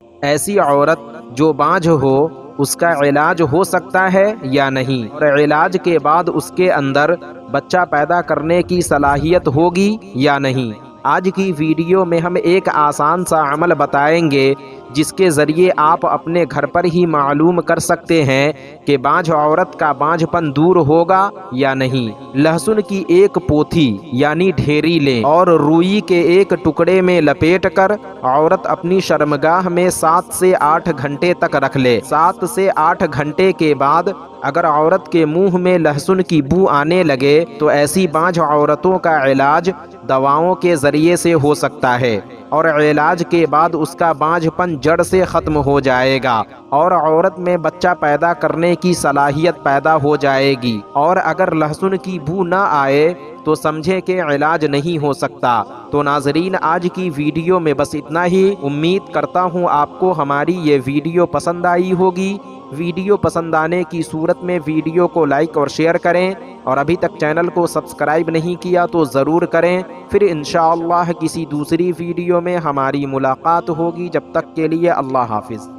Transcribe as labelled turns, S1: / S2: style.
S1: ایسی عورت جو بانجھ ہو اس کا علاج ہو سکتا ہے یا نہیں، اور علاج کے بعد اس کے اندر بچہ پیدا کرنے کی صلاحیت ہوگی یا نہیں۔ آج کی ویڈیو میں ہم ایک آسان سا عمل بتائیں گے جس کے ذریعے آپ اپنے گھر پر ہی معلوم کر سکتے ہیں کہ بانجھ عورت کا بانجھ پن دور ہوگا یا نہیں۔ لہسن کی ایک پوتھی یعنی ڈھیری لیں اور روئی کے ایک ٹکڑے میں لپیٹ کر عورت اپنی شرمگاہ میں 7 سے 8 گھنٹے تک رکھ لے۔ 7 سے 8 گھنٹے کے بعد اگر عورت کے منہ میں لہسن کی بو آنے لگے تو ایسی بانجھ عورتوں کا علاج دواؤں کے ذریعے سے ہو سکتا ہے، اور علاج کے بعد اس کا بانجھ پن جڑ سے ختم ہو جائے گا اور عورت میں بچہ پیدا کرنے کی صلاحیت پیدا ہو جائے گی۔ اور اگر لہسن کی بو نہ آئے تو سمجھیں کہ علاج نہیں ہو سکتا۔ تو ناظرین، آج کی ویڈیو میں بس اتنا ہی۔ امید کرتا ہوں آپ کو ہماری یہ ویڈیو پسند آئی ہوگی۔ ویڈیو پسند آنے کی صورت میں ویڈیو کو لائک اور شیئر کریں، اور ابھی تک چینل کو سبسکرائب نہیں کیا تو ضرور کریں۔ پھر انشاءاللہ کسی دوسری ویڈیو میں ہماری ملاقات ہوگی۔ جب تک کے لیے اللہ حافظ۔